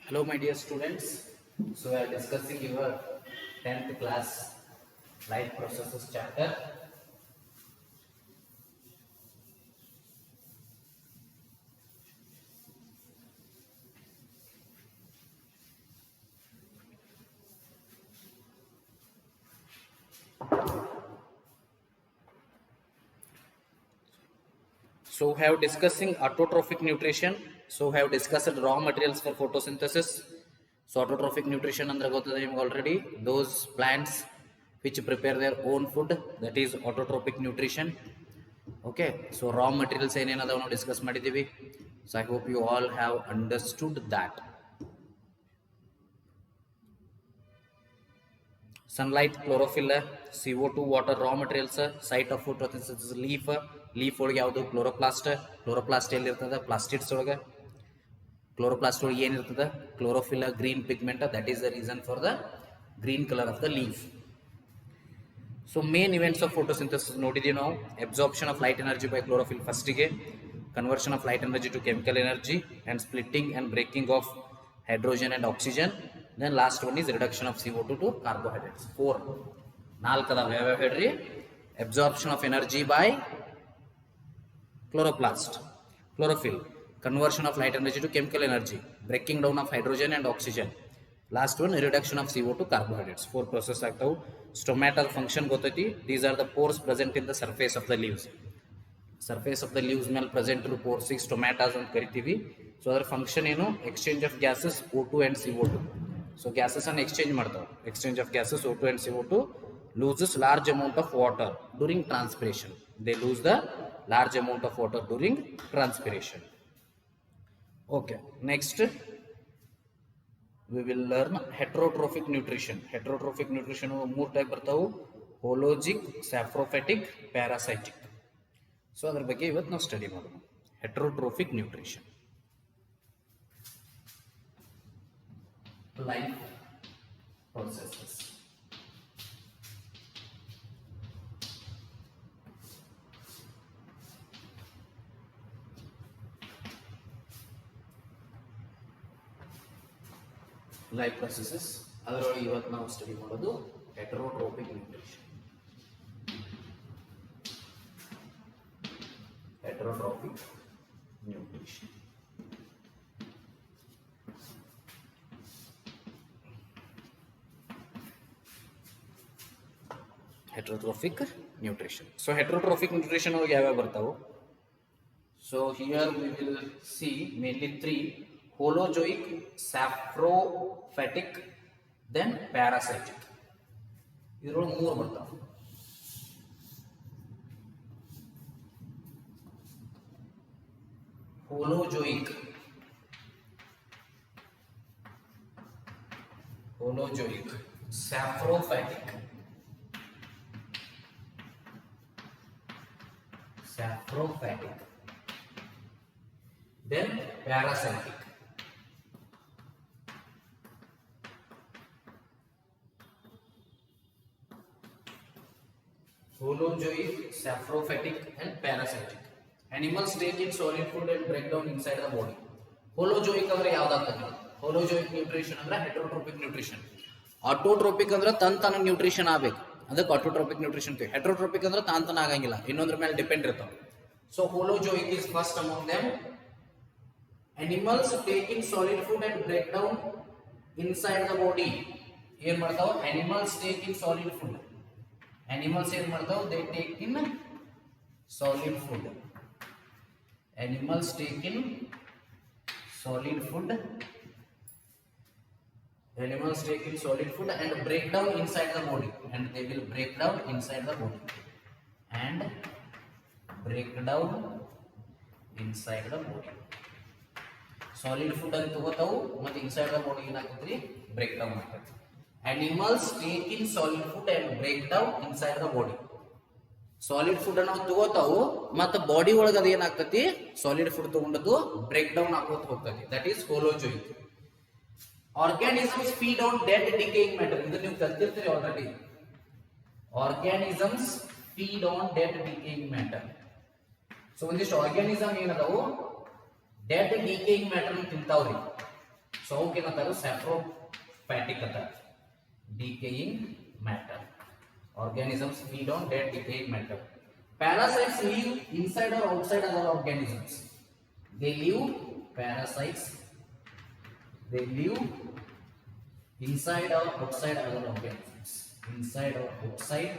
Hello, my dear students. So, we are discussing your 10th class life processes chapter. So, we have discussing autotrophic nutrition. So, we have discussed raw materials for photosynthesis. So, autotrophic nutrition andre gottade nimage already. Those plants which prepare their own food, that is autotrophic nutrition. Okay, so raw materials ಏನೇನದಾವ ನಾವು discuss ಮಾಡಿದ್ದೀವಿ. So I hope you all have understood that. Sunlight, chlorophyll, CO2, water, raw materials, site of photosynthesis, leaf ಒಳಗೆ ಯಾವುದು chloroplast ಎಲ್ಲಿರ್ತದೆ plastids ಒಳಗೆ. Chloroplast ಒಳಗೆ ಏನಿರ್ತದೆ chlorophyll, green pigment, that is the reason for the green colour of the leaf. So main events of photosynthesis ನೋಡಿದೀವಿ ನಾವು. Absorption of light energy by chlorophyll ಫಸ್ಟಿಗೆ, conversion of light energy to chemical energy and splitting and breaking of hydrogen and oxygen. Then last one is reduction of CO2 to carbohydrates. 4 ನಾಲ್ಕದಾವ ಯಾವ್ಯಾವ ಹೇಳ್ರಿ. Absorption of energy by chlorophyll, conversion of light energy to chemical energy, breaking down of hydrogen and oxygen. Last one, reduction of CO2 carbohydrates. 4 process ಆಗ್ತಾವು. Stomatal function ಗೊತ್ತೈತಿ. These are the pores present in the surface of the leaves. Surface of the leaves ಮೇಲೆ present ಇರೋ pores stomatas ಅಂತ ಕರಿತೀವಿ. So ಅದರ function ಏನು, exchange of gases O2 and CO2. So gases ಅನ್ನು exchange ಮಾಡ್ತಾವೆ. Exchange of gases O2 and CO2 loses large amount of water during transpiration. They lose the large amount of water during transpiration. Okay, next we will learn heterotrophic nutrition. Heterotrophic nutrition ಮೂರು type ಬರ್ತಾವು, ಹೋಲೋಜಿಕ್, ಸ್ಯಾಫ್ರೋಫೆಟಿಕ್, parasitic. So ಅದ್ರ ಬಗ್ಗೆ ಇವತ್ತು ನಾವು study ಮಾಡೋಣ. Heterotrophic nutrition. Life processes. Life processes ಅದರೊಳಗೆ ಇವತ್ತು ನಾವು ಸ್ಟಡಿ ಮಾಡೋದು heterotrophic nutrition. Heterotrophic nutrition. Heterotrophic nutrition. So heterotrophic nutrition ಒಳಗೆ ಯಾವ್ಯಾವ ಬರ್ತಾವು. So here we will see mainly 3: holozoic, saprophytic, then parasitic. ಇದರೊಳಗೆ 3 ಬರ್ತಾವೆ. holozoic, saprophytic, then parasitic. Holozoic, saprophytic and parasitic. Animals take in solid food and break down inside the body. Holozoic ಅಂದ್ರೆ ಯಾವ್ದಾಗ್ತದೆ? Holozoic nutrition ಅಂದ್ರೆ heterotrophic nutrition. Autotrophic ಅಂದ್ರೆ ತನ್ನ nutrition ಆಗಬೇಕು, ಅದಕ್ಕೆ autotrophic nutrition ಅಂತೀವಿ. Heterotrophic ಅಂದ್ರೆ ತಾನ ಆಗಂಗಿಲ್ಲ, ಇನ್ನೊಂದ್ರ ಮೇಲೆ ಡಿಪೆಂಡ್ ಇರ್ತಾವೆ. So holozoic is first among them. Animals take in solid food and break down inside the body. ಏನ್ ಮಾಡ್ತಾವ? Animals take in solid food. Animals ಏನು ಮಾಡ್ತಾವೆ? They take in solid food. Animals take in solid food. Animals take in solid food and break down inside the body. And they will break down inside the body. And break down inside the body. Solid food ಅಂತ ತಗೋತಾವು ಮತ್ತೆ inside the body ಏನಾಗ್ತದ್ರಿ? Break down ಆಗ್ತದೆ. Animals take in solid food and break down inside the body. Solid food ನಾವು ತಗೋತಾವು ಮತ್ತೆ body ಒಳಗೆ ಅದು ಏನಾಗ್ತತಿ, solid food ತಗೊಂಡದ್ದು ಬ್ರೇಕ್ ಡೌನ್ ಆಗೋತ ಹೋಗ್ತದೆ. That is holozoic. Organisms feed on dead decaying matter. ಇದು ನೀವು ಕಲ್ತಿರ್ತೀರಿ already. Organisms feed on dead decaying matter. So ಒಂದಿಷ್ಟು ಆರ್ಗ್ಯಾನಿಸಮ್ ಏನದಾವು ಡೆಡ್ ಡಿಕೇಯಿಂಗ್ ಮ್ಯಾಟರ್ ತಿಂತಾವ್ರಿ. ಸೊ ಅವಕ್ಕೇನಂತಾರೆ ಸ್ಯಾಪ್ರೋಫ್ಯಾಟಿಕ್ ಅಂತಾರೆ. Decaying matter. Organisms feed on dead decaying matter. Parasites live inside or outside other organisms. They live parasites. They live inside or outside other organisms. Inside or outside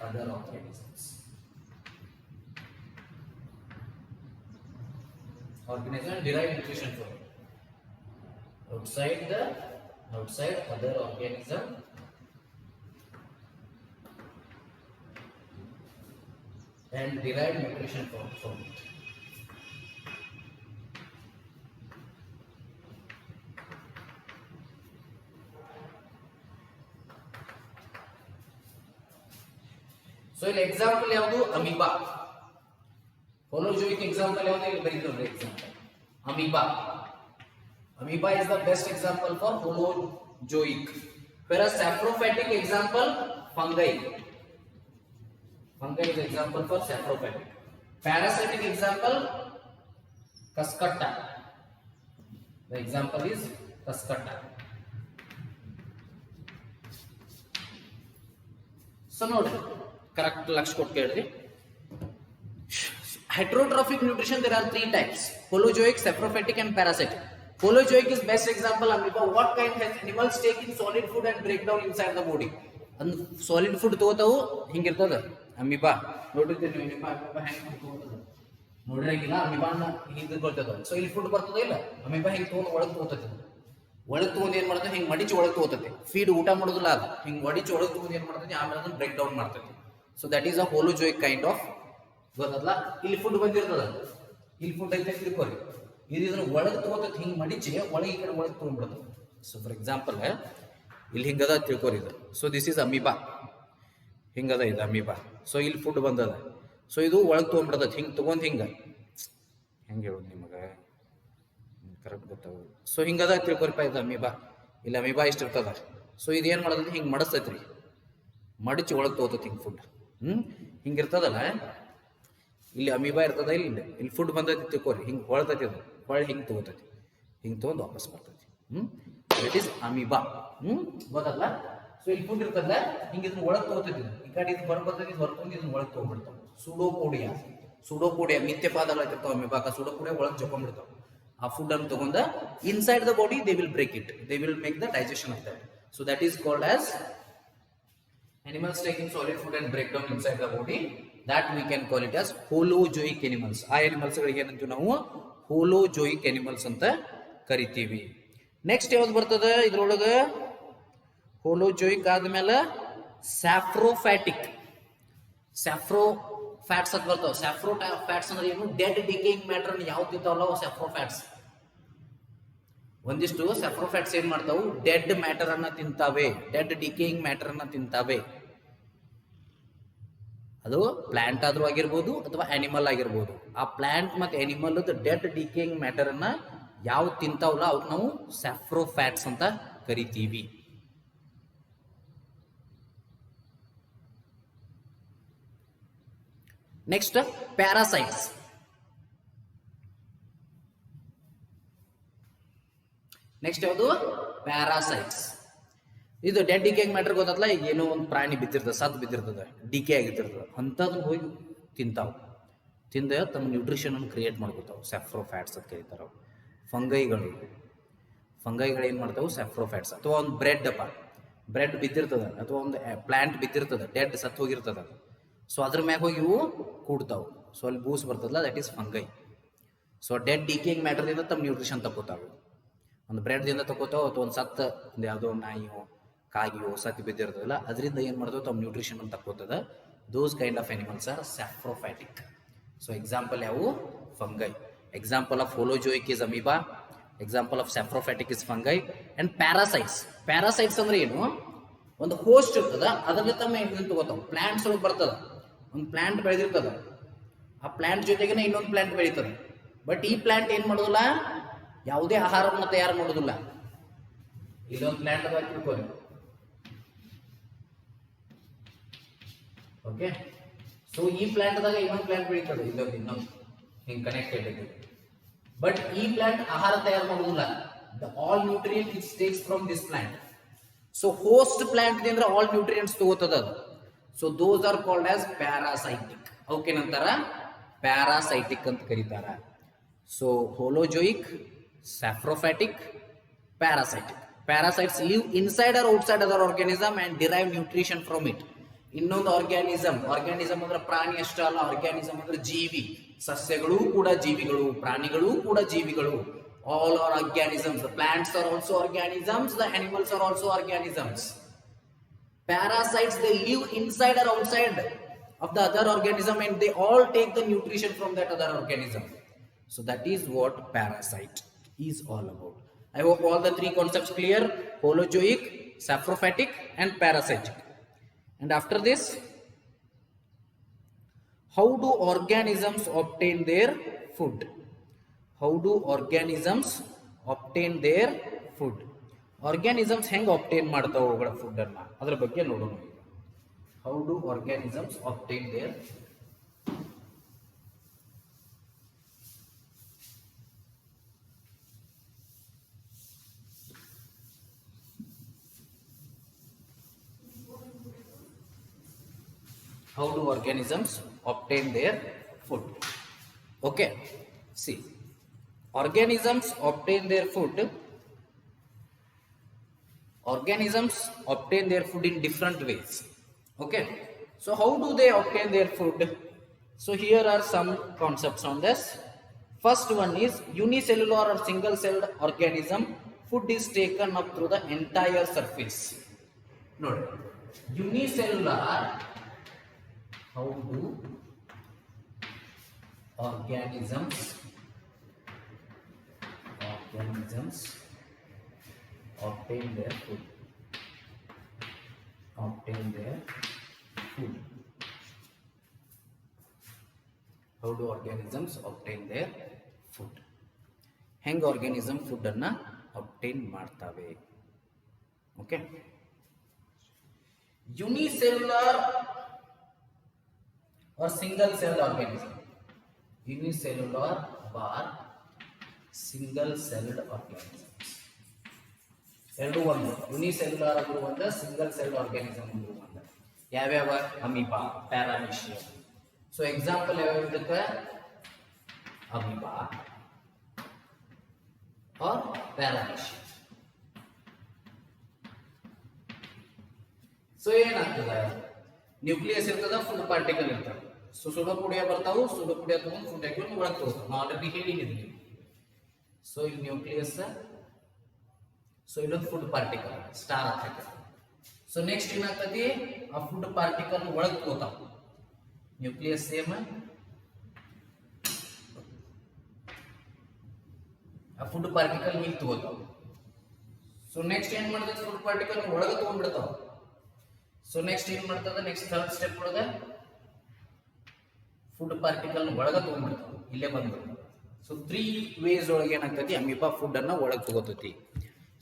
other organisms. Organisms derive nutrition from outside other organism. And derive nutrition from it. So in example ಯಾವುದು amoeba. Holozoic example ಯಾವುದು ಇಲ್ಲಿ ಬರೀತಾರೆ example amoeba. Amoeba is the best example for holozoic, whereas saprophytic example fungi. Fungi is example for saprophytic. Parasitic example Cuscuta. The example is Cuscuta. So note, correct laksh kott kelidri. Heterotrophic nutrition, there are three types: holozoic, saprophytic and parasitic. Holozoic is best example amoeba. What kind has animals take in solid food and break down inside the body? And solid food ತಗೋತಾವು ಹಿಂಗಿರ್ತದ amoeba. ನೋಡಿರ್ತೀರಿ ನೀವು amoeba ಹೆಂಗೆ ತಗೋತದ ನೋಡಿರಂಗಿಲ್ಲ. ಅಮೀಬಾನ ಹಿಂಗೆ ಕೊಳ್ತದ. So ಇಲ್ಲಿ food ಬರ್ತದ ಇಲ್ಲ, amoeba ಹಿಂಗೆ ತಗೊಂಡು ಒಳಗೆ ತಗೋತದೆ. ಒಳಗೆ ತಗೊಂಡು ಏನ್ ಮಾಡ್ತದೆ, ಹಿಂಗೆ ಮಡಿಚಿ ಒಳಗೆ ತಗೋತದೆ. ಫೀಡ್ ಊಟ ಮಾಡೋದಿಲ್ಲ, ಅದು ಹಿಂಗೆ ಮಡಿಚಿ ಒಳಗೆ ತಗೊಂಡು ಏನ್ ಮಾಡ್ತದೆ, ಆಮೇಲೆ ಅದನ್ನ ಬ್ರೇಕ್ ಡೌನ್ ಮಾಡ್ತದೆ. So that is a holozoic kind of. ಗೊತ್ತಲ್ಲ, ಇಲ್ಲಿ ಫುಡ್ ಬಂದಿರ್ತದ, ಇಲ್ಲಿ ಫುಡ್ ಐತೆ ತಿಳ್ಕೊರಿ. ಇದನ್ನ ಒಳಗೆ ತಗೋತದೆ, ಹಿಂಗೆ ಮಡಿಚಿ ಒಳಗೆ ಈ ಕಡೆ ಒಳಗೆ ತಗೊಂಡ್ಬಿಡ್ತದೆ. ಸೊ ಫಾರ್ ಎಕ್ಸಾಂಪಲ್ ಇಲ್ಲಿ ಹಿಂಗದ ತಿಳ್ಕೊರಿ ಇದು. ಸೊ ದಿಸ್ ಈಸ್ ಅಮೀಬಾ, ಹಿಂಗದ ಇದು ಅಮೀಬಾ. ಸೊ ಇಲ್ಲಿ ಫುಡ್ ಬಂದದ. ಸೊ ಇದು ಒಳಗೆ ತೊಗೊಂಡ್ಬಿಡ್ತದೆ, ಹಿಂಗೆ ತೊಗೊಂಡು ಹೆಂಗೆ ಹೇಳೋದು ನಿಮಗೆ ಕರೆಕ್ಟ್ ಗೊತ್ತಾಗೋದು. ಸೊ ಹಿಂಗದ ತಿಳ್ಕೊರಿಪ್ಪ ಇದು ಅಮೀಬಾ. ಇಲ್ಲಿ ಅಮೀಬಾ ಇಷ್ಟು ಇರ್ತದ. ಸೊ ಇದು ಏನು ಮಾಡೋದು, ಹಿಂಗೆ ಮಡಿಸ್ತೈತಿ ರೀ, ಮಡಿಚಿ ಒಳಗೆ ತೊಗೋತೈತಿ ಹಿಂಗೆ ಫುಡ್. ಹಿಂಗಿರ್ತದಲ್ಲ, ಇಲ್ಲಿ ಅಮೀಬಾ ಇರ್ತದ, ಇಲ್ಲಿ ಫುಡ್ ಬಂದೈತಿ ತಿಳ್ಕೊರಿ, ಹಿಂಗೆ ಹೊಳ್ತೈತಿ, ಅದು ಹೊಳ್ಳಿ ಹಿಂಗೆ ತೊಗೋತೈತಿ, ಹಿಂಗೆ ತೊಗೊಂಡು ವಾಪಸ್ ಬರ್ತೈತಿ. That is amoeba. ಗೊತ್ತಲ್ಲ. ಸೊ ಇಲ್ಲಿ ಫುಡ್ ಇರ್ತದಲ್ಲ, ಹಿಂಗೆ ಇದನ್ನ ಒಳಗೆ ತೊಗೋತೈತಿ, ಈ ಕಡೆ ಇದು ಬರ್ತೈತಿ, ಹೊರಕೊಂಡು ಇದನ್ನ ಒಳಗೆ ತೊಗೊಂಡ್ಬಿಡ್ತಾವ. ಸುಡೋಪೋಡಿಯಾ ಮಿಥ್ಯ ಪಾದಗಳಾಗಿರ್ತಾವ ಅಮೀಬಾಕ. ಸುಡೋಪೋಡಿಯಾ ಒಳಗೆ ಜೊಕೊಂಡ್ಬಿಡ್ತಾವ. ಆ ಫುಡ್ ಅನ್ನು ತಗೊಂಡ inside the body they will break it, they will make the digestion of that. So that is called as animals taking solid food and break down inside the body. That we can call it as holozoic animals. ಆ animals ಗಳಿಗೆ ಏನಂತೀವಿ ನಾವು, holozoic animals ಅಂತ ಕರಿತೀವಿ. Next ಯಾವ್ದು ಬರ್ತದೆ ಇದ್ರೊಳಗೆ, holozoic ಆದ್ಮೇಲೆ ಸ್ಯಾಪ್ರೋಫ್ಯಾಟಿಕ್. ಸ್ಯಾಪ್ರೋಫ್ಯಾಟ್ಸ್ ಅಂತ ಬರ್ತಾವ. ಸ್ಯಾಪ್ರೋಫ್ಯಾಟ್ಸ್ ಅಂದ್ರೆ ಏನು, ಡೆಡ್ ಡಿಕೇಯಿಂಗ್ ಮ್ಯಾಟರ್ ಯಾವ್ದು ಇರ್ತಾವಲ್ಲ ಅವು ಸ್ಯಾಪ್ರೋಫ್ಯಾಟ್ಸ್. ಒಂದಿಷ್ಟು ಸ್ಯಾಪ್ರೋಫ್ಯಾಟ್ಸ್ ಏನ್ ಮಾಡ್ತಾವು, ಡೆಡ್ ಮ್ಯಾಟರ್ ಅನ್ನ ತಿಂತಾವೆ, ಡೆಡ್ ಡಿಕೇಯಿಂಗ್ ಮ್ಯಾಟರ್ ಅನ್ನ ತಿಂತಾವೆ. ಅದು ಪ್ಲಾಂಟ್ ಆದ್ರೂ ಆಗಿರ್ಬೋದು ಅಥವಾ ಆನಿಮಲ್ ಆಗಿರ್ಬೋದು. ಆ ಪ್ಲಾಂಟ್ ಮತ್ತೆ ಆನಿಮಲ್ ಡೆಡ್ ಡಿಕೇಯಿಂಗ್ ಮ್ಯಾಟರ್ ಅನ್ನ ಯಾವ ತಿಂತಾವಲ್ಲ ಅವಕ್ಕೆ ನಾವು ಸ್ಯಾಪ್ರೋಫ್ಯಾಟ್ಸ್ ಅಂತ ಕರಿತೀವಿ. Next parasites. ನೆಕ್ಸ್ಟ್ ಯಾವುದು, ಪ್ಯಾರಾಸೈಟ್ಸ್. ಇದು ಡೆಡ್ ಡಿಕೇಯಿಂಗ್ ಮ್ಯಾಟರ್ ಗೊತ್ತಲ್ಲ, ಈಗ ಏನೋ ಒಂದು ಪ್ರಾಣಿ ಬಿದ್ದಿರ್ತದೆ, ಸತ್ ಬಿದ್ದಿರ್ತದೆ, ಡಿಕೆ ಆಗಿರ್ತಿರ್ತದೆ, ಅಂಥದ್ದು ಹೋಗಿ ತಿಂತಾವು. ತಿಂದ ತಮ್ಮ ನ್ಯೂಟ್ರಿಷನ್ ಅನ್ನು ಕ್ರಿಯೇಟ್ ಮಾಡ್ಕೊತಾವೆ, ಸ್ಯಾಪ್ರೋಫ್ಯಾಟ್ಸ್ ಅಂತ ಕರೀತಾರೆ. ಫಂಗೈಗಳು ಏನು ಮಾಡ್ತಾವೆ, ಸ್ಯಾಪ್ರೋಫ್ಯಾಟ್ಸ್. ಅಥವಾ ಒಂದು ಬ್ರೆಡ್ ಬಿದ್ದಿರ್ತದೆ, ಅಥವಾ ಒಂದು ಪ್ಲಾಂಟ್ ಬಿದ್ದಿರ್ತದೆ, ಡೆಡ್ ಸತ್ತು ಹೋಗಿರ್ತದೆ. ಸೊ ಅದ್ರ ಮ್ಯಾಗ ಹೋಗಿ ಇವು ಕೂಡ್ತಾವೆ. ಸೊ ಅಲ್ಲಿ ಬೂಸ್ ಬರ್ತದಲ್ಲ, that is fungi. So dead decaying ಮ್ಯಾಟರ್ದಿಂದ ತಮ್ಮ ನ್ಯೂಟ್ರಿಷನ್ ತಗೋತಾವೆ. ಒಂದು ಬ್ರೆಡ್ದಿಂದ ತಗೋತಾವ, ಅಥವಾ ಒಂದು ಸತ್ತ ಒಂದು ಯಾವುದೋ ನಾಯಿಯೋ ಕಾಗಿಯೋ ಸತ್ತು ಬಿದ್ದಿರ್ತದಲ್ಲ, ಅದರಿಂದ ಏನು ಮಾಡ್ತಾವೆ, ತಮ್ಮ ನ್ಯೂಟ್ರಿಷನ್ ಅಂತ ತಗೋತದ. Those kind of animals are saprophytic. So example ಯಾವುವು, fungi. Example of holozoic is amoeba. Example of saprophytic is fungi. And parasites ಅಂದ್ರೆ ಏನು, ಒಂದು ಹೋಸ್ಟ್ ಇರ್ತದ, ಅದರಲ್ಲಿ ತಮ್ಮ ಏನು ತಗೋತಾವ. ಪ್ಲಾಂಟ್ಸ್ ಒಳಗೆ ಬರ್ತದ, ಒಂದು ಪ್ಲಾಂಟ್ ಬೆಳೆದಿರ್ತದ, ಆ ಪ್ಲಾಂಟ್ ಜೊತೆಗೇನೆ ಇನ್ನೊಂದು ಪ್ಲಾಂಟ್ ಬೆಳೀತದೆ. ಬಟ್ ಈ ಪ್ಲಾಂಟ್ ಏನು ಮಾಡೋದಿಲ್ಲ, ಯಾವುದೇ ಆಹಾರವನ್ನು ತಯಾರು ಮಾಡೋದಿಲ್ಲ. ಇಲ್ಲೊಂದು ಪ್ಲಾಂಟ್ ಅದ ತಿಳ್ಕೊಳ್ಳಿ, ಓಕೆ. ಸೊ ಈ ಪ್ಲಾಂಟ್ದಾಗ ಇನ್ನೊಂದು ಪ್ಲಾಂಟ್ ಬೆಳೀತದೆ, ಇನ್ನೊಂದು ಹಿಂಗೆ ಕನೆಕ್ಟೆಡ್ ಇದೆ. ಬಟ್ ಈ ಪ್ಲಾಂಟ್ ಆಹಾರ ತಯಾರು ಮಾಡುವುದಿಲ್ಲ. The all nutrient it takes from this plant. So host plant ಅಂದ್ರೆ ಆಲ್ ನ್ಯೂಟ್ರಿಯೆಂಟ್ಸ್ ತಗೋತದ ಅದು. So those are called as parasitic. ಅವಕ್ಕೇನಂತಾರ ಪ್ಯಾರಾಸೈಟಿಕ್ ಅಂತ ಕರೀತಾರ. So holozoic, saprophytic, parasitic. Parasites live inside or outside other organism and derive nutrition from it. ಇನ್ನೊಂದು organism ಅಂದ್ರೆ ಪ್ರಾಣಿ ಅಷ್ಟೇ ಅಲ್ಲ, ಆರ್ಗ್ಯಾನಿಸಮ್ ಅಂದ್ರೆ ಜೀವಿ. ಸಸ್ಯಗಳು ಕೂಡ ಜೀವಿಗಳು, ಪ್ರಾಣಿಗಳು ಕೂಡ ಜೀವಿಗಳು. All are organisms. The plants are also organisms. The animals are also organisms. Parasites, they live inside or outside of the other organism and they all take the nutrition from that other organism. So that is what parasite is all about. I hope all the three concepts clear: holozoic, saprophytic and parasitic. And after this, how do organisms obtain their food? How do organisms obtain their food? Organisms ಹೆಂಗೆ obtain ಮಾಡ್ತಾವೆ ಅವುಗಳ food ಅನ್ನ ಅದರ ಬಗ್ಗೆ ನೋಡೋಣ. How do organisms obtain their How do organisms obtain their food? Okay, see, organisms obtain their food. Organisms obtain their food in different ways. Okay, so how do they obtain their food? So here are some concepts on this. First one is unicellular or single celled organism. Food is taken up through the entire surface. Note, unicellular. How do organisms obtain their food? How do organisms obtain their food? ಹೆಂಗೆ organism food ಅನ್ನ obtain ಮಾಡ್ತವೆ? Okay, unicellular or single celled organism. Unicellular or single celled organisms. ಎರಡು ಒಂದು, unicellular ಅಂದ್ರೆ ಒಂದು, single celled organism ಅಂದ್ರೆ ಒಂದು. ಯಾವ್ಯಾವ? ಅಮೀಬಾ, ಪ್ಯಾರಾಮೀಶಿಯಂ. ಸೊ ಎಕ್ಸಾಂಪಲ್ ಯಾವ್ಯಾವ ಇದಕ್ಕೆ? Amoeba or paramecium. ಸೊ ಏನಾಗ್ತದೆ? ನ್ಯೂಕ್ಲಿಯಸ್ ಇರ್ತದ, ಫುಡ್ ಪಾರ್ಟಿಕಲ್ ಇರ್ತದೆ. ಸೊ ಸುಡೋಪುಡಿಯ ಬರ್ತಾವು, ಸುಡೋಪುಡಿಯ ತಗೊಂಡು ಫುಡ್ ಹಾಕಿ ಒಳಗೆ ತಗೋತಾವ. ನಾ ಆಲ್ರೆಡಿ ಹೇಳಿದ್ದೀನಿ. ಸೊ ಇಲ್ಲಿ ನ್ಯೂಕ್ಲಿಯಸ್, ಸೊ ಇಲ್ಲೊಂದು ಫುಡ್ ಪಾರ್ಟಿಕಲ್ ಸ್ಟಾರ್ ಅಂತ ಹಾಕಿರ್ತಾರೆ. ಸೊ ನೆಕ್ಸ್ಟ್ ಏನಾಗ್ತದೆ? ಆ ಫುಡ್ ಪಾರ್ಟಿಕಲ್ ಒಳಗೆ ತಗೋತಾವ. ನ್ಯೂಕ್ಲಿಯಸ್ ಸೇಮ್, ಆ ಫುಡ್ ಪಾರ್ಟಿಕಲ್ ಇಲ್ಲಿ ತಗೋತಾವ. ಸೊ ನೆಕ್ಸ್ಟ್ ಏನ್ ಮಾಡ್ತದೆ? ಫುಡ್ ಪಾರ್ಟಿಕಲ್ ಒಳಗೆ ತಗೊಂಡ್ಬಿಡ್ತಾವ. ಸೊ ನೆಕ್ಸ್ಟ್ ಏನ್ ಮಾಡ್ತದೆ? ನೆಕ್ಸ್ಟ್ ಥರ್ಡ್ ಸ್ಟೆಪ್ ಒಳಗೆ ಫುಡ್ ಪಾರ್ಟಿಕಲ್ ಒಳಗೆ ತಗೊಂಡ್ಬಿಡ್ತಾವ, ಇಲ್ಲೇ ಬಂದ್ಬಿಡ್ತಾವ. ಸೊ 3 ವೇಸ್ ಒಳಗೆ ಏನಾಗ್ತೈತಿ? ಅಮೀಬಾ ಫುಡ್ ಅನ್ನ ಒಳಗೆ ತಗೋತೈತಿ.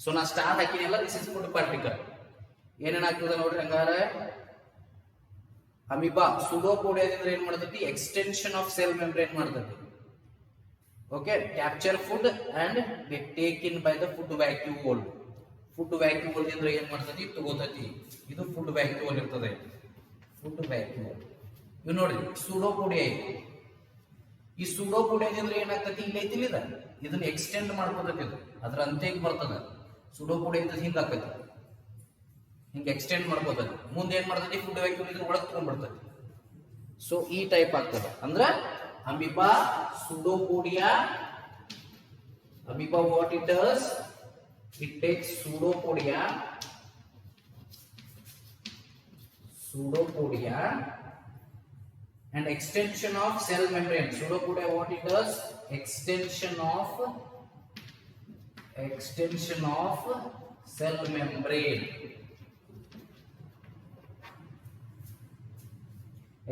ಸೊ ನಾ ಸ್ಟಾರ್ ಹಾಕಿನಲ್ಲ, ದಿಸ್ ಇಸ್ ಫುಡ್ ಪಾರ್ಟಿಕಲ್. ಏನೇನಾಗ್ತದೆ ನೋಡ್ರಿ ಹಂಗಾರೆ? ಅಮೀಬಾ ಸುಡೋಪೋಡಿಯಾದಿಂದ ಏನ್ ಮಾಡ್ತೈತಿ? ಎಕ್ಸ್ಟೆನ್ಷನ್ ಆಫ್ ಸೆಲ್ ಮೆಂಬ್ರೇನ್ ಮಾಡ್ತೈತಿ. Okay, capture food and they take in by the food vacuole. Food vacuole ಅಂದ್ರೆ ಏನ್ ಮಾಡ್ತೈತಿ? ತಗೋತೈತಿ. ಇದು ಫುಡ್ ವ್ಯಾಕ್ಯೂಲ್ ಇರ್ತದೆ. ಫುಡ್ ವ್ಯಾಕ್ಯೂಲ್ ಇವ್ ನೋಡ್ರಿ, ಸೂಡೋಪೋಡಿಯಾ ಐತಿ. ಈ ಸೂಡೋಪೋಡಿಯಾದಿಂದ ಏನಾಗ್ತೈತಿ? ಇಲ್ಲಿ ಐತಿ, ಇಲ್ಲ ಇದನ್ನ ಎಕ್ಸ್ಟೆಂಡ್ ಮಾಡ್ಕೋತೈತಿ. ಇದು ಅದ್ರ ಅಂತ್ಯಕ್ಕೆ ಬರ್ತದ. ಸೂಡೋಪೋಡಿಯಾ ಅಂತ ಹಿಂಗ ಆಕೈತಿ, ಹಿಂಗ ಎಕ್ಸ್ಟೆಂಡ್ ಮಾಡ್ಕೋತೈತಿ. ಮುಂದೆ ಏನ್ ಮಾಡ್ತೈತಿ? ಫುಡ್ ವ್ಯಾಕ್ಯೂಲ್ ಇದ್ರ ಒಳಗೆ ತಗೊಂಡ್ಬಿಡ್ತೈತಿ. ಸೊ ಈ ಟೈಪ್ ಆಗ್ತದ. ಅಂದ್ರ amoeba, pseudopodia. Amoeba what it does? It takes pseudopodia and extension of cell membrane. Pseudopodia what it does? Extension of cell membrane.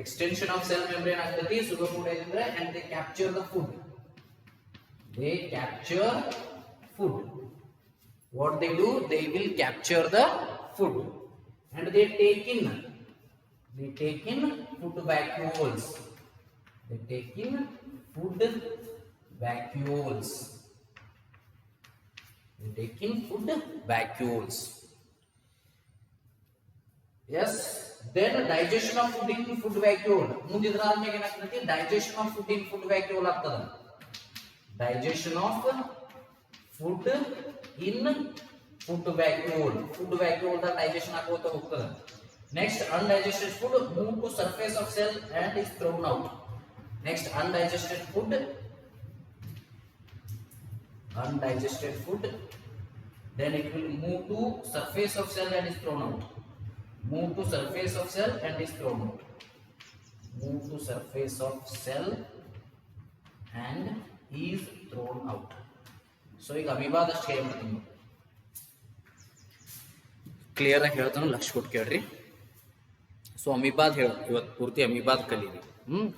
Extension of cell membrane agtati pseudopodia indre, and they capture the food. What they do? They will capture the food and they take in food vacuoles. They take in food vacuoles. We take in food vacuoles. Yes. Then digestion of food in food vacuole. ಮುಂದಿದ್ರಾದ್ಮೇಲೆ ಏನಾಗ್ತದೆ? Digestion of food in food vacuole ಆಗ್ತದೆ. Digestion of food in food vacuole. Food vacuole the digestion ಆಗೋತ ಹೋಗ್ತದೆ. Next, undigested food move to surface of cell and is thrown out. Next, undigested food, then it will move to surface of cell and is thrown out. Move to surface of cell and is thrown out. Move to surface of cell and is thrown out. So ಈಗ ಅಮೀಬಾದಷ್ಟು ಹೇಳ್ಬಿಡ್ತೀನಿ. Clear ಆಗಿ ಹೇಳ್ತಾನೆ, ಲಕ್ಷ ಕೊಟ್ಟು ಕೇಳ್ರಿ. So ಅಮೀಬಾದ್ ಇವತ್ತು ಪೂರ್ತಿ ಅಮೀಬಾದ್ ಕಲೀರಿ.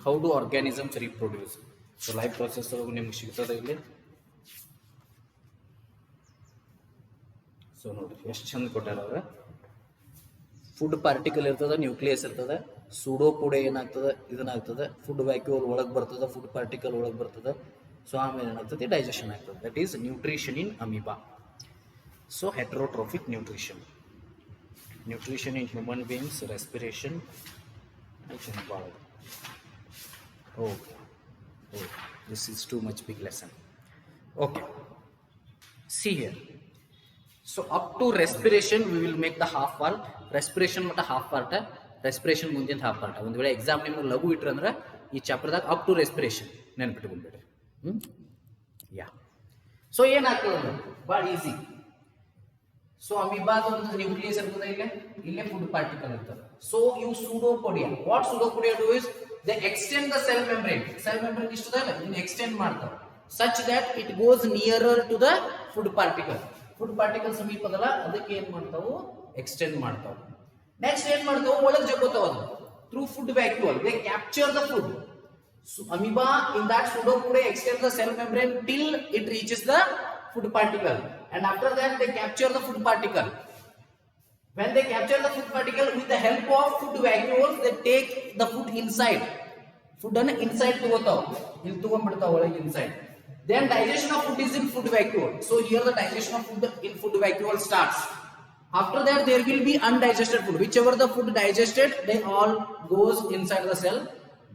How do organisms reproduce. So life process ಒಳಗೆ ನಿಮ್ಗೆ ಸಿಗ್ತದೆ ಇಲ್ಲಿ. ಸೊ ನೋಡ್ರಿ ಎಷ್ಟು ಚಂದ ಕೊಟ್ಟಾರ ಅವ್ರ. ಫುಡ್ ಪಾರ್ಟಿಕಲ್ ಇರ್ತದೆ, ನ್ಯೂಕ್ಲಿಯಸ್ ಇರ್ತದೆ, ಸೂಡೋಪುಡೆ ಏನಾಗ್ತದೆ, ಇದನ್ನಾಗ್ತದೆ, ಫುಡ್ ವ್ಯಾಕ್ಯೂಲ್ ಒಳಗೆ ಬರ್ತದೆ, ಫುಡ್ ಪಾರ್ಟಿಕಲ್ ಒಳಗೆ ಬರ್ತದೆ. ಸೊ ಆಮೇಲೆ ಏನಾಗ್ತದೆ? ಡೈಜೆಷನ್ ಆಗ್ತದೆ. That is nutrition in amoeba. So heterotrophic nutrition. Nutrition in human beings, respiration. Oh, this is too much big lesson. Okay, see here. So up to respiration we will make the half part. Respiration mata half part. Respiration ಮುಂದಿನ half part. ಒಂದು ವೇಳೆ exam ನಿಮಗೆ ಲಘು ಇಟ್ರೆ ಅಂದ್ರೆ ಈ ಚಾಪ್ಟರ್ದಾಗ up to respiration ನೆನ್ಪಿಟ್ಕೊಂಡ್ಬಿಡ್ರಿ. ಯಾ. ಸೊ ಏನಾಗ್ತದೆ? ಭಾಳ ಈಸಿ. ಸೊ ಅಮೀಬಾದ ಒಂದು ನ್ಯೂಕ್ಲಿಯಸ್ ಇರ್ತದೆ, ಇಲ್ಲೇ ಫುಡ್ ಪಾರ್ಟಿಕಲ್ ಇರ್ತದೆ. ಸೊ ಇವು pseudopodia. What pseudopodia do is they extend the cell membrane. Cell membrane ಇಷ್ಟದಲ್ಲ, ಇದನ್ನ ಎಕ್ಸ್ಟೆಂಡ್ ಮಾಡ್ತಾರೆ such that it goes nearer to the food particle. Food particle ಸಮೀಪದಲ್ಲ, ಅದಕ್ಕೆ ಏನ್ ಮಾಡ್ತಾವು? ಎಕ್ಸ್ಟೆಂಡ್ ಮಾಡ್ತಾವು. ನೆಕ್ಸ್ಟ್ ಏನ್ ಮಾಡ್ತಾವು? ಒಳಗೆ ಜಗೋತಾವ. ಅದು through food vacuole they capture the food. Amoeba in that pseudopodia extends the cell membrane till it reaches the food particle, and after that they capture the food particle. When they capture the food particle, with the help of food vacuoles they take the food inside. Food anna inside ತಗೋತಾವ, ಇಲ್ಲಿ ತಗೊಂಡ್ಬಿಡ್ತಾವ ಒಳಗೆ inside. Then digestion of food is in food vacuole. So here the digestion of food in food vacuole starts. After that there will be undigested food. Whichever the food digested, they all goes inside the cell.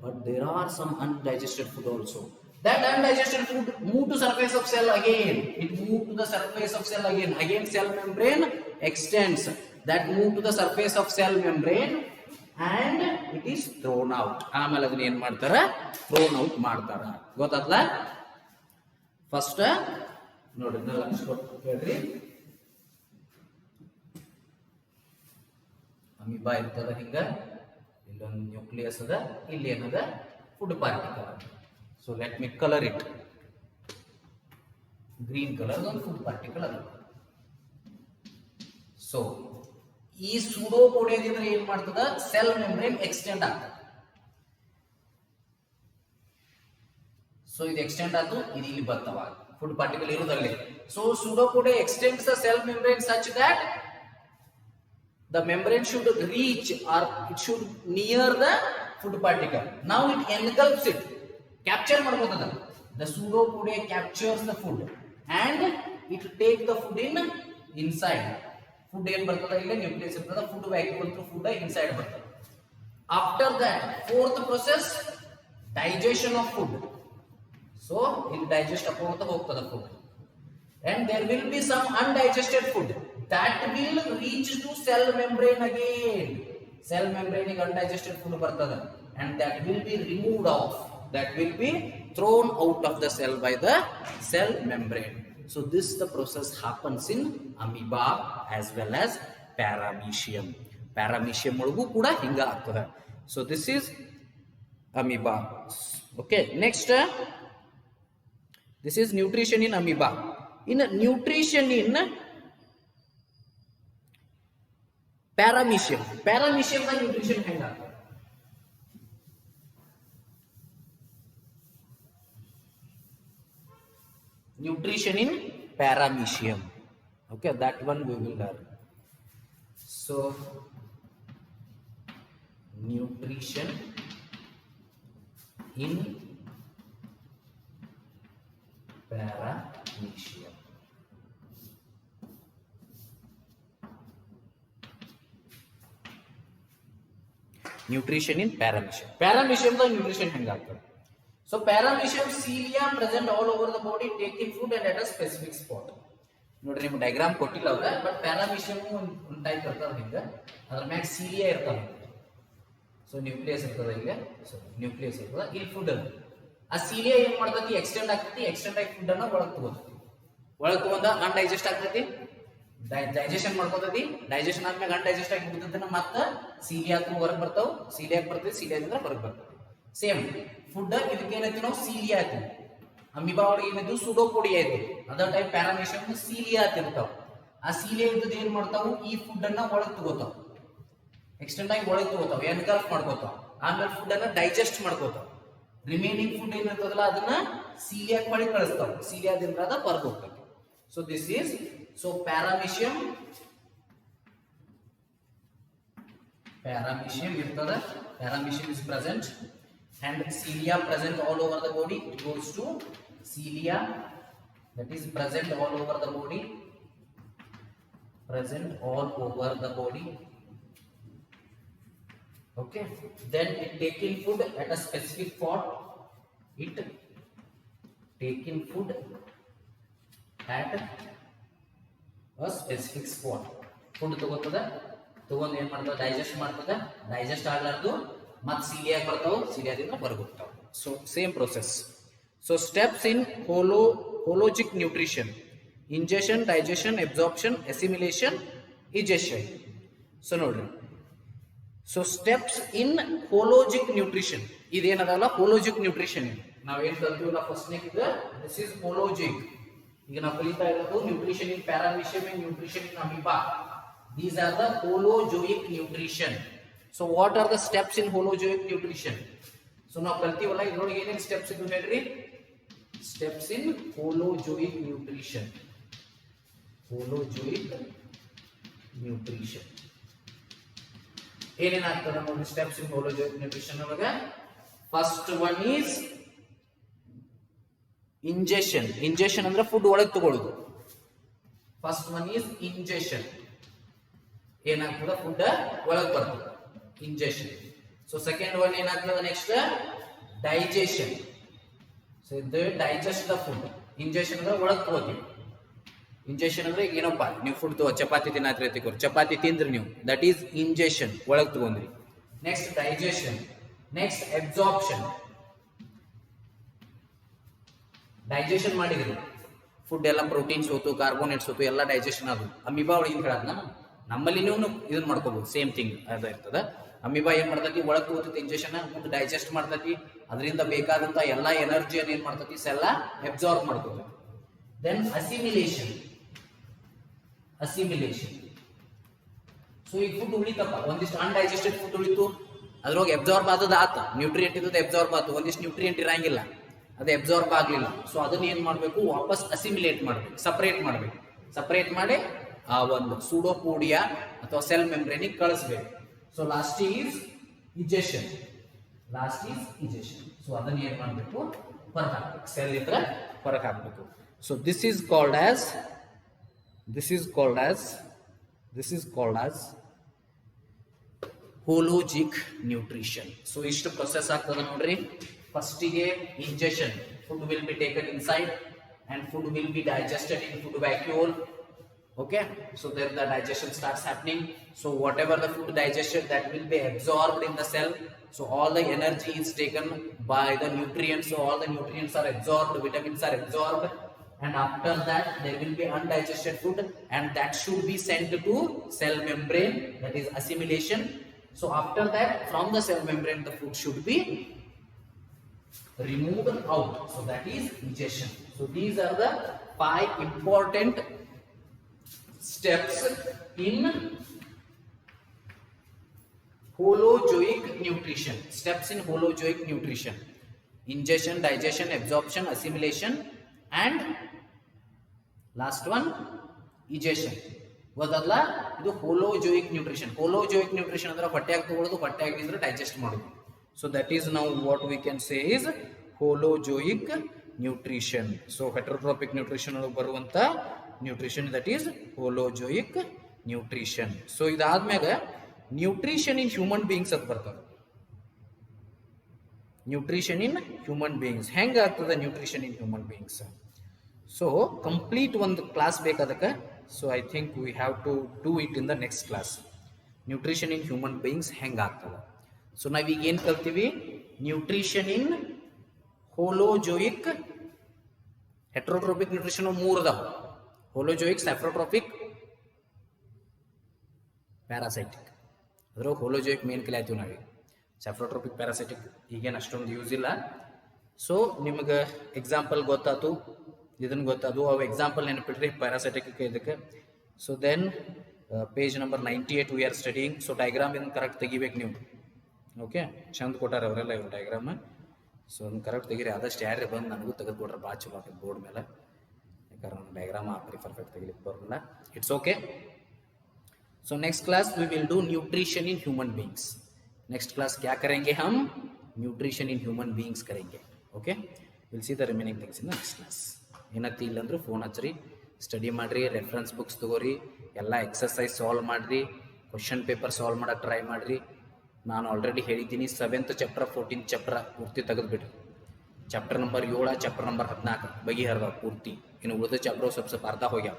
But there are some undigested food also. That undigested food move to surface of cell again. It move to the surface of cell again. Again cell membrane extends. That move to the surface of cell membrane and it is thrown out. ಆಮೇಲೆ ಅದನ್ನ ಏನ್ ಮಾಡ್ತಾರ? Throne out ಮಾಡ್ತಾರ. ಗೊತ್ತಾಗ್ಲ? First ನೋಡಿ ಹೇಳ್ರಿ. Amoeba ಇರ್ತದ ಹಿಂಗ, ಇಲ್ಲೊಂದು ನ್ಯೂಕ್ಲಿಯಸ್ ಅದ, ಇಲ್ಲಿ ಏನದ? Food particle. So let me colour it. Green colour ಒಂದು ಫುಡ್ ಪಾರ್ಟಿಕಲ್ ಅದ. ಸೊ ಈ ಸೂಡೋಪೊಡಿಯಾದಿಂದ ಏನ್ ಮಾಡ್ತದ? ಸೆಲ್ ಮೆಂಬ್ರೇನ್ ಎಕ್ಸ್ಟೆಂಡ್ ಆಗ್ತದೆ. ಸೊ ಇದು ಎಕ್ಸ್ಟೆಂಡ್ ಆಯ್ತು, ಇದು ಇಲ್ಲಿ ಬರ್ತಾವ ಫುಡ್ ಪಾರ್ಟಿಕಲ್ ಇರೋದಲ್ಲಿ. So pseudopodia extends the cell membrane such that the membrane should reach or it should near the food particle. Now it engulfs it. Capture ಮಾಡ್ಬೋದದ. The pseudopodia captures the food and it take the food in inside. Food ಏನ್ ಬರ್ತದ? ಇಲ್ಲಿ nucleus ಇರ್ತದ, food vacuole through food inside ಬರ್ತದ. After that fourth process, digestion of food. So ಇಲ್ಲಿ digest ಆಗೋತ ಹೋಗ್ತದ food. And there will be some undigested food that will reach to cell membrane again. Cell membrane undigested food ಬರ್ತದ, and that will be removed off. That will be thrown out of the cell by the cell membrane. So this the process happens in amoeba as well as paramecium. Paramecium ಒಳಗೂ ಕೂಡ ಹಿಂಗ ಆಗ್ತದೆ. So this is amoeba. Okay, next this is nutrition in amoeba. In nutrition in paramecium. Paramecium का nutrition ಹೆಂಗ? Nutrition in paramecium. Okay, that one we will learn. So nutrition in paramecium. Nutrition in paramecium. Paramecium the nutrition hengagtade. So paramecium cilia present all over the body, taking food and at a specific spot. ನೋಡ್ರಿ ನಿಮ್ಗೆ diagram ಕೊಟ್ಟಿಲ್ಲ ಅವ್ರ, but ಪ್ಯಾರಾಮಿಷಿಯಂ ಒಂದು type ಇರ್ತದೆ ಹಿಂಗ, ಅದ್ರ ಮ್ಯಾಗ cilia ಇರ್ತಾವೆ. ಸೊ ನ್ಯೂಕ್ಲಿಯಸ್ ಇರ್ತದೆ, ಈಗ ಸೊ ನ್ಯೂಕ್ಲಿಯಸ್ ಇರ್ತದೆ, ಇಲ್ಲಿ ಫುಡ್ ಅದ. ಆ ಸೀಲಿಯಾ ಏನ್ ಮಾಡ್ತೈತಿ, ಎಕ್ಸ್ಟೆಂಡ್ ಆಗ್ತೈತಿ, ಎಕ್ಸ್ಟೆಂಡ್ ಆಗಿ ಫುಡ್ ಅನ್ನ ಒಳಗ್ ತಗೋತೈತಿ, ಒಳಗ್ ತಗೊಂಡ ಅನ್ಡೈಜೆಸ್ಟ್ ಆಗ್ತೈತಿ, ಡೈಜೆಷನ್ ಮಾಡ್ಕೋತೈತಿ, ಡೈಜೆಷನ್ ಆದ್ಮೇಲೆ ಅನ್ಡೈಜೆಸ್ಟ್ ಆಗಿ ಮುಗಿದ ಮತ್ತೆ ಸೀಲಿಯಾ ಹೊರಗೆ ಬರ್ತಾವ, ಸೀಲಿಯಾಕ್ ಬರ್ತೈತಿ, ಸೀಲಿಯಾದಿಂದ ಹೊರಗೆ ಬರ್ತೈತಿ. ಸೇಮ್ ಫುಡ್ ಇದಕ್ಕೆ ಏನೈತಿ ನಾವು ಸೀಲಿಯಾ ಐತಿ, ಅಮೀಬಾ ಒಳಗೆ ಏನಿದ್ದು ಸುಡೋಪೊಡಿ ಐತಿ, ಅದರ ಟೈಪ್ ಪ್ಯಾರಾಮಿಷಿಯಂ ಸೀಲಿಯಾ ಇರ್ತಾವ. ಆ ಸೀಲಿಯಾ ಇದ್ದದ್ದು ಏನ್ ಮಾಡ್ತಾವು, ಈ ಫುಡ್ ಅನ್ನ ಒಳಗ್ ತಗೋತಾವ, ಎಕ್ಸ್ಟೆಂಡ್ ಆಗಿ ಒಳಗ್ ತಗೋತಾವ, ಎನ್ಗಲ್ಫ್ ಮಾಡ್ಕೋತಾವ, ಆಮೇಲೆ ಫುಡ್ ಅನ್ನ ಡೈಜೆಸ್ಟ್ ಮಾಡ್ಕೋತಾವ. ರಿಮೈನಿಂಗ್ ಫುಡ್ ಏನಿರ್ತದಲ್ಲ ಅದನ್ನ ಸೀಲಿಯಾಕ್ ಮಾಡಿ ಕಳಿಸ್ತಾವ, ಸೀಲಿಯಾದಿಂದ ಅದ ಹೊರಗೆ ಹೋಗ್ತೈತಿ. So this is so paramecium ಇರ್ತದ, paramecium is present and cilia present all over the body. It goes to cilia, that is present all over the body, present all over the body. Okay, then it taking food at a specific spot, it taking food at a specific spot. Food ತಗೋತದ, ತಗೊಂಡು ಏನ್ ಮಾಡ್ತದ, digest ಮಾಡ್ತದ, digest ಆಗ್ಲಾರ್ದು ಮತ್ತೆ ಸೀಲಿಯಾಗಿ ಬರ್ತಾವ, ಸೀಲಿಯಾದಿಂದ ಹೊರಗೆ ಹೋಗ್ತಾವ. So same process. So steps in holozoic nutrition: ingestion, digestion, absorption, assimilation, egestion. So ನೋಡ್ರಿ, so steps in holozoic nutrition ಇದೇನದಲ್ಲ, ಹೋಲೋಜಿಕ್ ನ್ಯೂಟ್ರಿಷನ್ ನಾವೇನ್ ಕಲ್ತೀವಲ್ಲ ಫಸ್ಟ್ ದಿಸ್ ಇಸ್ ಹೋಲೋಜಿಕ್. ಈಗ ನಾವು ಕಲಿತಾ ಇರೋದು nutrition in paramecium and nutrition in amoeba. These are the holozoic nutrition. So what are the steps in holozoic nutrition? So ನಾವು ಕಲ್ತೀವಲ್ಲ, ಇದ್ರೊಳಗೆ ಏನೇನು ಸ್ಟೆಪ್ಸ್ ಇದ್ದು ಹೇಳ್ರಿ. Steps in holozoic nutrition. Holozoic nutrition ಏನೇನಾಗ್ತದೆ ನೋಡಿ ಸ್ಟೆಪ್ಸ್ ಇನ್ holozoic nutrition ಒಳಗ. First one is injection. Injection ಅಂದ್ರೆ food ಒಳಗೆ ತಗೊಳ್ಳೋದು. First one is injection. ಏನಾಗ್ತದ, ಫುಡ್ ಒಳಗೆ ಬರ್ತದೆ, ಇಂಜೆಷನ್. ಸೊ ಸೆಕೆಂಡ್ ಒನ್ ಏನಾಗ್ತದೆ, ನೆಕ್ಸ್ಟ್ ಡೈಜೆಷನ್. ಸೊ ಇದು ಡೈಜೆಸ್ಟ್ ದ ಫುಡ್. ಇಂಜೆಷನ್ ಅಂದ್ರೆ ಒಳಗೆ ತಗೋತೀವಿ. ಇಂಜೆಷನ್ ಅಂದ್ರೆ ಏನಪ್ಪ, ನೀವು ಫುಡ್ ತಗೋ, ಚಪಾತಿ ತಿನ್ನತ್ರಿ ತಿಕ್ಕೋರು, ಚಪಾತಿ ತಿಂದ್ರಿ ನೀವು, ದಟ್ ಈಸ್ ಇಂಜೆಷನ್, ಒಳಗೆ ತಗೊಂಡ್ರಿ. Next digestion, next absorption. Digestion ಮಾಡಿದ್ರಿ ಫುಡ್ ಎಲ್ಲ, ಪ್ರೋಟೀನ್ಸ್ ಹೋತು, ಕಾರ್ಬೋನೇಟ್ಸ್ ಹೋತು, ಎಲ್ಲ ಡೈಜೆಷನ್ ಅದು. ಅಮೀಬಾ ಒಳಗೆ ಹೇಳದ್ನ ನಮ್ಮಲ್ಲಿ ನೀವು ಇದನ್ನ ಮಾಡ್ಕೋಬಹುದು, ಸೇಮ್ ಥಿಂಗ್ ಅದ ಇರ್ತದ. ಅಮೀಬಾ ಏನ್ ಮಾಡ್ತೈತಿ, ಒಳಗೆ ತಗೋತೈತಿ ಇಂಜೆಕ್ಷನ್, ಮುಂದೆ ಡೈಜೆಸ್ಟ್ ಮಾಡ್ತೈತಿ, ಅದರಿಂದ ಬೇಕಾದಂತ ಎಲ್ಲಾ ಎನರ್ಜಿಯನ್ನು ಏನ್ ಮಾಡ್ತೈತಿ, ಸೆಲ್ಲ ಅಬ್ಸಾರ್ಬ್ ಮಾಡ್ಕೋತೈತಿ. Then assimilation. ಸೊ ಈಗ ಫುಡ್ ಉಳಿತಪ್ಪ, ಒಂದಿಷ್ಟು ಅನ್ಡೈಜೆಸ್ಟೆಡ್ ಫುಡ್ ಉಳಿತು, ಅದ್ರೊಳಗೆ ಅಬ್ಸಾರ್ಬ್ ಆದದ ಆತ, ನ್ಯೂಟ್ರಿಯೆಂಟ್ ಇದ್ದದ ಅಬ್ಸಾರ್ಬ್ ಆತು, ಒಂದಿಷ್ಟು ನ್ಯೂಟ್ರಿಯೆಂಟ್ ಇರಂಗಿಲ್ಲ, ಅದು ಅಬ್ಸಾರ್ಬ್ ಆಗ್ಲಿಲ್ಲ. ಸೊ ಅದನ್ನ ಏನ್ ಮಾಡ್ಬೇಕು, ವಾಪಸ್ ಅಸಿಮಿಲೇಟ್ ಮಾಡ್ಬೇಕು, ಸಪರೇಟ್ ಮಾಡಿ ಆ ಒಂದು ಸೂಡೋಪೋಡಿಯಾ ಅಥವಾ ಸೆಲ್ ಮೆಂಬ್ರೇನಿಗೆ ಕಳಿಸ್ಬೇಕು. So last is egestion. So ಅದನ್ನ ಏನ್ ಮಾಡಬೇಕು, ಹೊರಗೆ ಹಾಕ್ಬೇಕು, ಸೆಲ್ ಇದ್ರೆ ಹೊರಗೆ ಹಾಕ್ಬೇಕು. So this is called as holozoic nutrition. So ಇಷ್ಟು ಪ್ರೊಸೆಸ್ ಆಗ್ತದೆ ನೋಡ್ರಿ. ಫಸ್ಟಿಗೆ ingestion, food will be taken inside and food will be digested in food vacuole. Okay, so there the digestion starts happening. So whatever the food digested, that will be absorbed in the cell. So all the energy is taken by the nutrients. So all the nutrients are absorbed, vitamins are absorbed, and after that there will be undigested food, and that should be sent to cell membrane, that is assimilation. So after that, from the cell membrane the food should be removed out. So that is ingestion. So these are the 5 important steps in holozoic nutrition. Ingestion, digestion, absorption, assimilation, and last one egestion. ಗೊತ್ತಲ್ಲ, ಇದು ಹೋಲೋಜೋಯಿಕ್ nutrition. ಹೋಲೋಜೋಯಿಕ್ nutrition ಅಂದ್ರೆ ಹೊಟ್ಟೆಯಾಗಿ ತಗೊಳ್ಳೋದು, ಹೊಟ್ಟೆಯಾಗಿದ್ರೆ digest ಮಾಡೋದು. So that is now what we can say is holozoic nutrition. So heterotrophic nutrition ಒಳಗೆ ಬರುವಂಥ nutrition that is holozoic nutrition. So ಇದಾದ್ಮ್ಯಾಗ nutrition in human beings ಅಂತ ಬರ್ತದೆ. ನ್ಯೂಟ್ರಿಷನ್ ಇನ್ ಹ್ಯೂಮನ್ ಬೀಯಿಂಗ್ಸ್ ಹೆಂಗೆ ಆಗ್ತದೆ nutrition in human beings? So complete ಒಂದು class ಬೇಕಾದಕ್ಕೆ. So I think we have to do it in the next class. Nutrition in human beings ಹೆಂಗೆ ಆಗ್ತದೆ? So ನಾವೀಗ ಏನು ಕಲ್ತೀವಿ? ನ್ಯೂಟ್ರಿಷನ್ ಇನ್ ಹೋಲೋಜೋಯಿಕ್, ಹೆಟ್ರೋಟ್ರೋಪಿಕ್ ನ್ಯೂಟ್ರಿಷನ್ ಮೂರು ಅದಾವ: ಹೋಲೋಜೋಯಿಕ್, ಸ್ಯಾಫ್ರೋಟ್ರೋಪಿಕ್, ಪ್ಯಾರಾಸೈಟಿಕ್. ಅದ್ರಾಗ ಹೋಲೋಜೋಯಿಕ್ ಮೇನ್ ಕಲಿಯಾತೀವಿ ನಾವೀಗ. ಸ್ಯಾಫ್ರೋಟ್ರೋಪಿಕ್, ಪ್ಯಾರಾಸೈಟಿಕ್ ಈಗೇನು ಅಷ್ಟೊಂದು ಯೂಸ್ ಇಲ್ಲ. ಸೊ ನಿಮಗೆ ಎಕ್ಸಾಂಪಲ್ ಗೊತ್ತಾಯ್ತು, ಇದನ್ನು ಗೊತ್ತಾದು, ಅವು ಎಕ್ಸಾಂಪಲ್ ನೆನಪಿಡ್ರಿ ಪ್ಯಾರಾಸೈಟಿಕ್ ಇದಕ್ಕೆ. So then page number 98 we are studying. So diagram ಇದನ್ನು ಕರೆಕ್ಟ್ ತೆಗಿಬೇಕು ನೀವು. ಓಕೆ, ಚಂದ ಕೊಟ್ಟಾರೆ ಅವರೆಲ್ಲ ಇವ್ರು ಡಯಾಗ್ರಾಮ್. ಸೊ ಅದನ್ನು ಕರೆಕ್ಟ್ ತೆಗೀರಿ. ಆದಷ್ಟು ಯಾರೇ ಬಂದು ನನಗೂ ತೆಗೆದು ಕೊಡ್ರೆ ಭಾಳ ಚಲೋ ಆಗ್ತದೆ ಬೋರ್ಡ್ ಮೇಲೆ. ಯಾಕಂದ್ರೆ ನಾನು ಡಯಾಗ್ರಾಮ್ ಹಾಕ್ರಿ ಪರ್ಫೆಕ್ಟ್ ತೆಗಿಲಿಕ್ಕೆ ಬರೋಲ್ಲ. It's okay. So next class we will do nutrition in human beings. Next class क्या करेंगे हम? Nutrition in human beings करेंगे. Okay? We'll see the remaining things in the next class. ಏನತ್ತಿ ಇಲ್ಲಂದ್ರೆ ಫೋನ್ ಹಚ್ಚಿರಿ, study ಮಾಡಿರಿ, reference books ತಗೋರಿ, ಎಲ್ಲ exercise solve ಮಾಡಿರಿ, ಕ್ವಶನ್ ಪೇಪರ್ ಸಾಲ್ವ್ ಮಾಡೋಕ್ಕೆ ಟ್ರೈ ಮಾಡಿರಿ. ನಾನು ಆಲ್ರೆಡಿ ಹೇಳಿದ್ದೀನಿ 7th ಚಾಪ್ಟರ್ 14th ಚಾಪ್ಟರ್ ಪೂರ್ತಿ ತೆಗೆದುಬಿಡ್ರಿ. ಚಾಪ್ಟರ್ ನಂಬರ್ 7, ಚಾಪ್ಟರ್ ನಂಬರ್ 14 ಬಗೆಹರ್ದ ಪೂರ್ತಿ. ಇನ್ನು ಉಳಿದ ಚಾಪ್ಟರ್ ಸ್ವಲ್ಪ ಅರ್ಧ ಹೋಗ್ಯಾವ.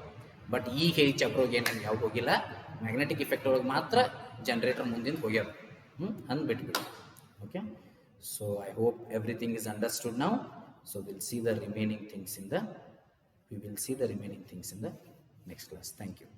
ಬಟ್ ಈಗ ಹೇಳಿ ಚಾಪ್ಟರ್ಗೆ ಏನು ಯಾವ ಹೋಗಿಲ್ಲ. ಮ್ಯಾಗ್ನೆಟಿಕ್ ಇಫೆಕ್ಟ್ ಒಳಗೆ ಮಾತ್ರ ಜನರೇಟರ್ ಮುಂದಿಂದ ಹೋಗ್ಯದ. ಅಂದ್ಬಿಟ್ಬಿಡಿ. Okay, so I hope everything is understood now. So will see the remaining things in the next class. Thank you.